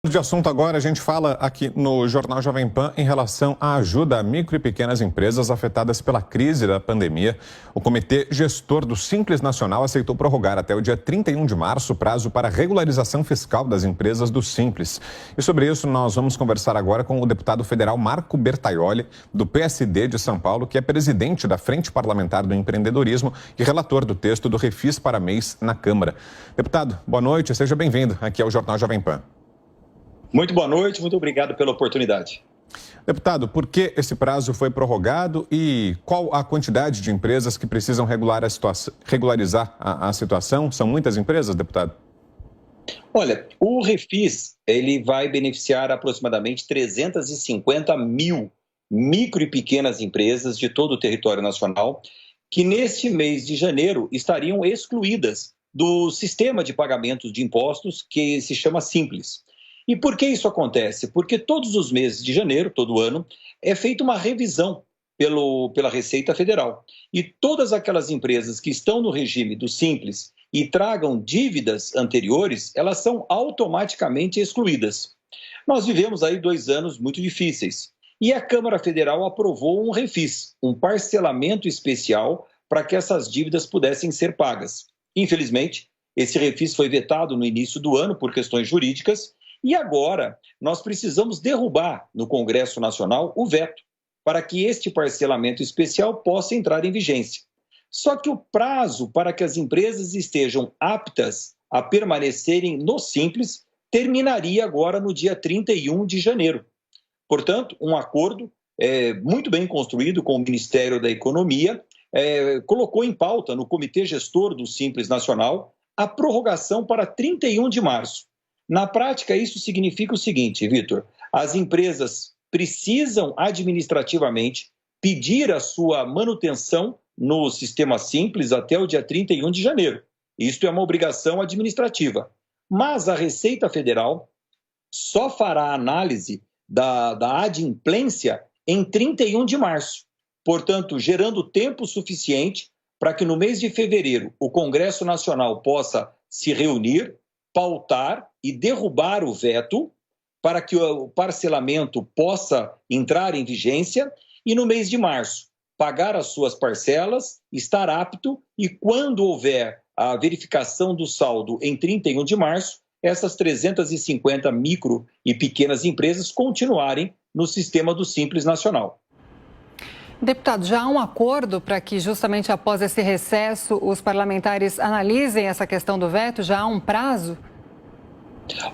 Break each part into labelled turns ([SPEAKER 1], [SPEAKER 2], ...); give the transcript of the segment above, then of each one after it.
[SPEAKER 1] De assunto agora, a gente fala aqui no Jornal Jovem Pan em relação à ajuda a micro e pequenas empresas afetadas pela crise da pandemia. O Comitê Gestor do Simples Nacional aceitou prorrogar até o dia 31 de março o prazo para regularização fiscal das empresas do Simples. E sobre isso, nós vamos conversar agora com o deputado federal Marco Bertaioli, do PSD de São Paulo, que é presidente da Frente Parlamentar do Empreendedorismo e relator do texto do Refis para MEIs na Câmara. Deputado, boa noite, seja bem-vindo aqui ao Jornal Jovem Pan.
[SPEAKER 2] Muito boa noite, muito obrigado pela oportunidade.
[SPEAKER 1] Deputado, por que esse prazo foi prorrogado e qual a quantidade de empresas que precisam regularizar a situação? São muitas empresas, deputado?
[SPEAKER 2] Olha, o Refis, ele vai beneficiar aproximadamente 350 mil micro e pequenas empresas de todo o território nacional que neste mês de janeiro estariam excluídas do sistema de pagamentos de impostos que se chama Simples. E por que isso acontece? Porque todos os meses de janeiro, todo ano, é feita uma revisão pela Receita Federal. E todas aquelas empresas que estão no regime do Simples e tragam dívidas anteriores, elas são automaticamente excluídas. Nós vivemos aí 2 anos muito difíceis. E a Câmara Federal aprovou um refis, um parcelamento especial para que essas dívidas pudessem ser pagas. Infelizmente, esse refis foi vetado no início do ano por questões jurídicas. E agora, nós precisamos derrubar no Congresso Nacional o veto para que este parcelamento especial possa entrar em vigência. Só que o prazo para que as empresas estejam aptas a permanecerem no Simples terminaria agora no dia 31 de janeiro. Portanto, um acordo muito bem construído com o Ministério da Economia colocou em pauta no Comitê Gestor do Simples Nacional a prorrogação para 31 de março. Na prática, isso significa o seguinte, Vitor: as empresas precisam administrativamente pedir a sua manutenção no sistema Simples até o dia 31 de janeiro. Isto é uma obrigação administrativa. Mas a Receita Federal só fará a análise da adimplência em 31 de março. Portanto, gerando tempo suficiente para que no mês de fevereiro o Congresso Nacional possa se reunir, pautar e derrubar o veto para que o parcelamento possa entrar em vigência e no mês de março pagar as suas parcelas, estar apto e quando houver a verificação do saldo em 31 de março, essas 350 micro e pequenas empresas continuarem no sistema do Simples Nacional.
[SPEAKER 3] Deputado, já há um acordo para que justamente após esse recesso os parlamentares analisem essa questão do veto? Já há um prazo?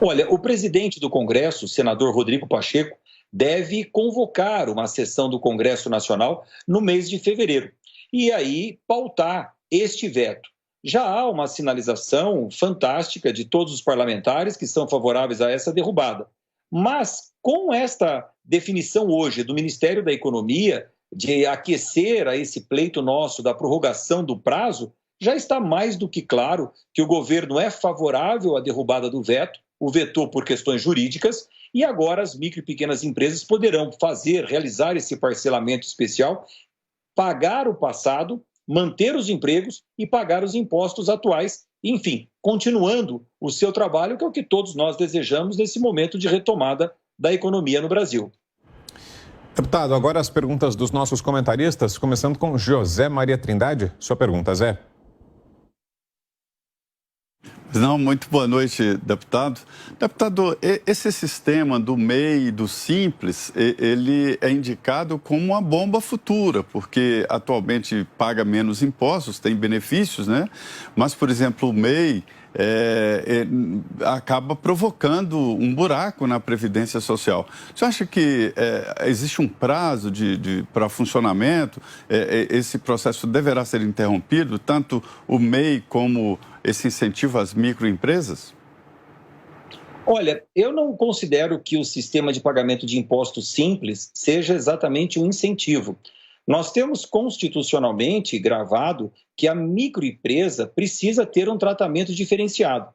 [SPEAKER 2] Olha, o presidente do Congresso, o senador Rodrigo Pacheco, deve convocar uma sessão do Congresso Nacional no mês de fevereiro e aí pautar este veto. Já há uma sinalização fantástica de todos os parlamentares que são favoráveis a essa derrubada. Mas com esta definição hoje do Ministério da Economia de aquecer a esse pleito nosso da prorrogação do prazo, já está mais do que claro que o governo é favorável à derrubada do veto, o vetou por questões jurídicas, e agora as micro e pequenas empresas poderão realizar esse parcelamento especial, pagar o passado, manter os empregos e pagar os impostos atuais, enfim, continuando o seu trabalho, que é o que todos nós desejamos nesse momento de retomada da economia no Brasil.
[SPEAKER 1] Deputado, agora as perguntas dos nossos comentaristas, começando com José Maria Trindade. Sua pergunta, Zé.
[SPEAKER 4] Não, muito boa noite, deputado. Deputado, esse sistema do MEI e do Simples, ele é indicado como uma bomba futura, porque atualmente paga menos impostos, tem benefícios, né? Mas, por exemplo, o MEI acaba provocando um buraco na Previdência Social. Você acha que existe um prazo para funcionamento? Esse processo deverá ser interrompido, tanto o MEI como esse incentivo às microempresas?
[SPEAKER 2] Olha, eu não considero que o sistema de pagamento de impostos simples seja exatamente um incentivo. Nós temos constitucionalmente gravado que a microempresa precisa ter um tratamento diferenciado.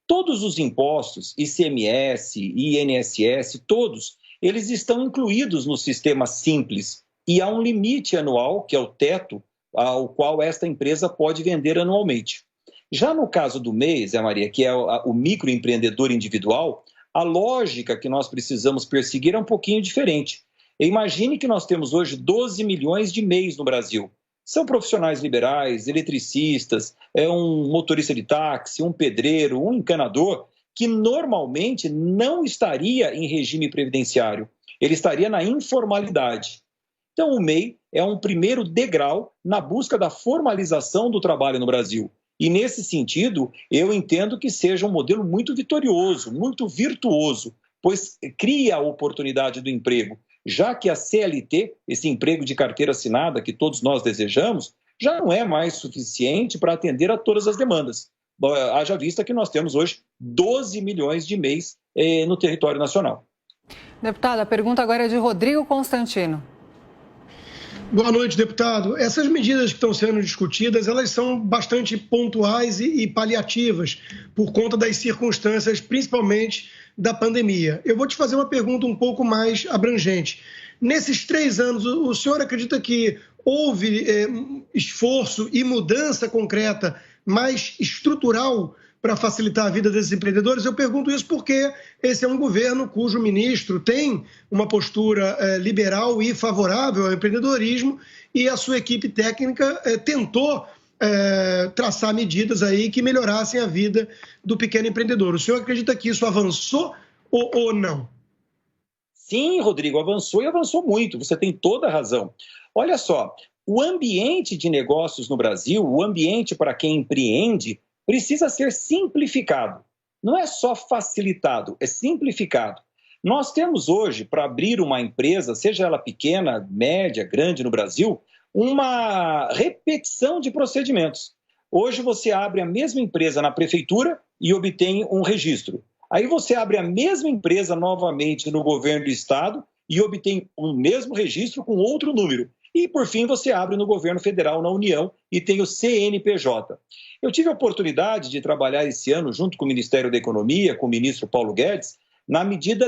[SPEAKER 2] Todos os impostos, ICMS, INSS, todos, eles estão incluídos no sistema simples e há um limite anual, que é o teto, ao qual esta empresa pode vender anualmente. Já no caso do MEI, Zé Maria, que é o microempreendedor individual, a lógica que nós precisamos perseguir é um pouquinho diferente. Imagine que nós temos hoje 12 milhões de MEIs no Brasil. São profissionais liberais, eletricistas, um motorista de táxi, um pedreiro, um encanador, que normalmente não estaria em regime previdenciário. Ele estaria na informalidade. Então, o MEI é um primeiro degrau na busca da formalização do trabalho no Brasil. E, nesse sentido, eu entendo que seja um modelo muito vitorioso, muito virtuoso, pois cria a oportunidade do emprego, já que a CLT, esse emprego de carteira assinada que todos nós desejamos, já não é mais suficiente para atender a todas as demandas. Haja vista que nós temos hoje 12 milhões de MEIs no território nacional.
[SPEAKER 3] Deputado, a pergunta agora é de Rodrigo Constantino.
[SPEAKER 5] Boa noite, deputado. Essas medidas que estão sendo discutidas, elas são bastante pontuais e paliativas por conta das circunstâncias, principalmente da pandemia. Eu vou te fazer uma pergunta um pouco mais abrangente. Nesses 3 anos, o senhor acredita que houve esforço e mudança concreta mais estrutural para facilitar a vida desses empreendedores? Eu pergunto isso porque esse é um governo cujo ministro tem uma postura liberal e favorável ao empreendedorismo e a sua equipe técnica tentou traçar medidas aí que melhorassem a vida do pequeno empreendedor. O senhor acredita que isso avançou ou não?
[SPEAKER 2] Sim, Rodrigo, avançou e avançou muito. Você tem toda a razão. Olha só, o ambiente de negócios no Brasil, o ambiente para quem empreende, precisa ser simplificado. Não é só facilitado, é simplificado. Nós temos hoje, para abrir uma empresa, seja ela pequena, média, grande no Brasil, uma repetição de procedimentos. Hoje você abre a mesma empresa na prefeitura e obtém um registro. Aí você abre a mesma empresa novamente no governo do estado e obtém o mesmo registro com outro número. E, por fim, você abre no governo federal, na União, e tem o CNPJ. Eu tive a oportunidade de trabalhar esse ano junto com o Ministério da Economia, com o ministro Paulo Guedes, na medida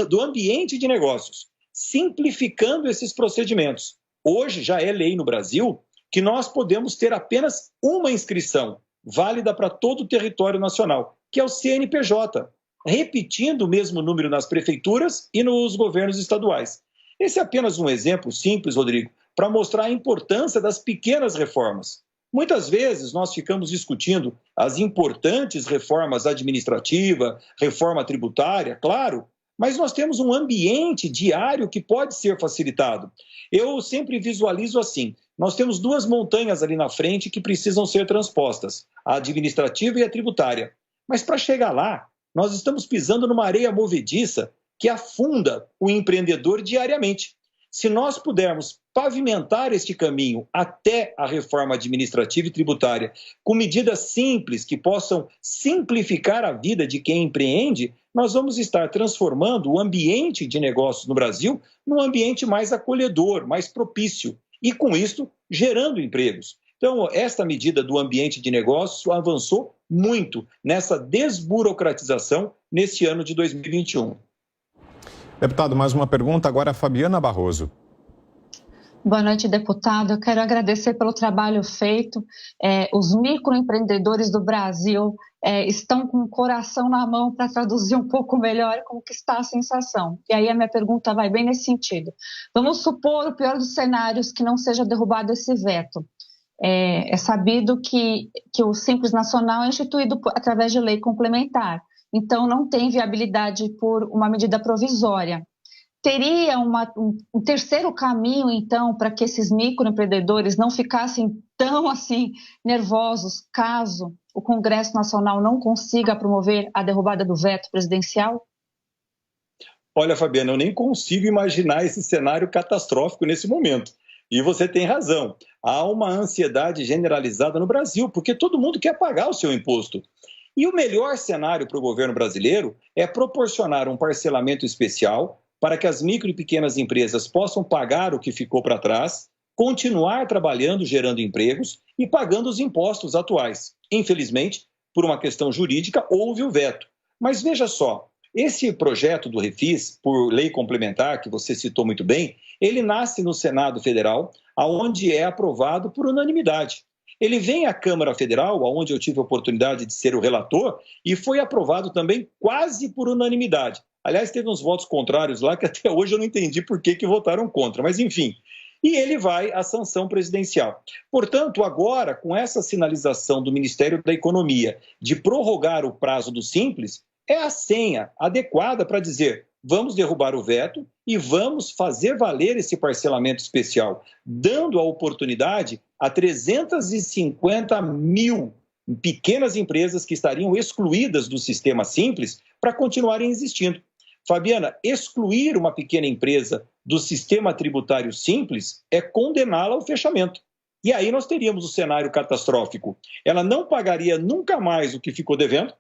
[SPEAKER 2] do ambiente de negócios, simplificando esses procedimentos. Hoje já é lei no Brasil que nós podemos ter apenas uma inscrição válida para todo o território nacional, que é o CNPJ, repetindo o mesmo número nas prefeituras e nos governos estaduais. Esse é apenas um exemplo simples, Rodrigo, para mostrar a importância das pequenas reformas. Muitas vezes nós ficamos discutindo as importantes reformas administrativas, reforma tributária, claro, mas nós temos um ambiente diário que pode ser facilitado. Eu sempre visualizo assim, nós temos 2 montanhas ali na frente que precisam ser transpostas, a administrativa e a tributária. Mas para chegar lá, nós estamos pisando numa areia movediça que afunda o empreendedor diariamente. Se nós pudermos pavimentar este caminho até a reforma administrativa e tributária com medidas simples que possam simplificar a vida de quem empreende, nós vamos estar transformando o ambiente de negócios no Brasil num ambiente mais acolhedor, mais propício e, com isso, gerando empregos. Então, esta medida do ambiente de negócios avançou muito nessa desburocratização neste ano de 2021.
[SPEAKER 1] Deputado, mais uma pergunta, agora a Fabiana Barroso.
[SPEAKER 6] Boa noite, deputado. Eu quero agradecer pelo trabalho feito. Os microempreendedores do Brasil estão com o coração na mão para traduzir um pouco melhor como que está a sensação. E aí a minha pergunta vai bem nesse sentido. Vamos supor o pior dos cenários, que não seja derrubado esse veto. É sabido que o Simples Nacional é instituído através de lei complementar. Então, não tem viabilidade por uma medida provisória. Teria um terceiro caminho, então, para que esses microempreendedores não ficassem tão assim nervosos caso o Congresso Nacional não consiga promover a derrubada do veto presidencial?
[SPEAKER 2] Olha, Fabiana, eu nem consigo imaginar esse cenário catastrófico nesse momento. E você tem razão. Há uma ansiedade generalizada no Brasil, porque todo mundo quer pagar o seu imposto. E o melhor cenário para o governo brasileiro é proporcionar um parcelamento especial para que as micro e pequenas empresas possam pagar o que ficou para trás, continuar trabalhando, gerando empregos e pagando os impostos atuais. Infelizmente, por uma questão jurídica, houve o veto. Mas veja só, esse projeto do Refis, por lei complementar, que você citou muito bem, ele nasce no Senado Federal, onde é aprovado por unanimidade. Ele vem à Câmara Federal, onde eu tive a oportunidade de ser o relator, e foi aprovado também quase por unanimidade. Aliás, teve uns votos contrários lá que até hoje eu não entendi por que votaram contra, mas enfim. E ele vai à sanção presidencial. Portanto, agora, com essa sinalização do Ministério da Economia de prorrogar o prazo do Simples, é a senha adequada para dizer: vamos derrubar o veto e vamos fazer valer esse parcelamento especial, dando a oportunidade a 350 mil pequenas empresas que estariam excluídas do sistema Simples para continuarem existindo. Fabiana, excluir uma pequena empresa do sistema tributário Simples é condená-la ao fechamento. E aí nós teríamos o cenário catastrófico. Ela não pagaria nunca mais o que ficou devendo,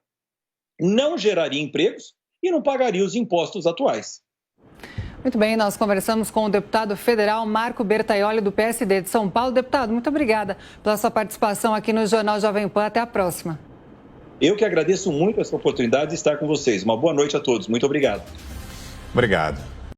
[SPEAKER 2] não geraria empregos e não pagaria os impostos atuais.
[SPEAKER 3] Muito bem, nós conversamos com o deputado federal Marco Bertaioli, do PSD de São Paulo. Deputado, muito obrigada pela sua participação aqui no Jornal Jovem Pan. Até a próxima.
[SPEAKER 2] Eu que agradeço muito essa oportunidade de estar com vocês. Uma boa noite a todos. Muito obrigado.
[SPEAKER 1] Obrigado.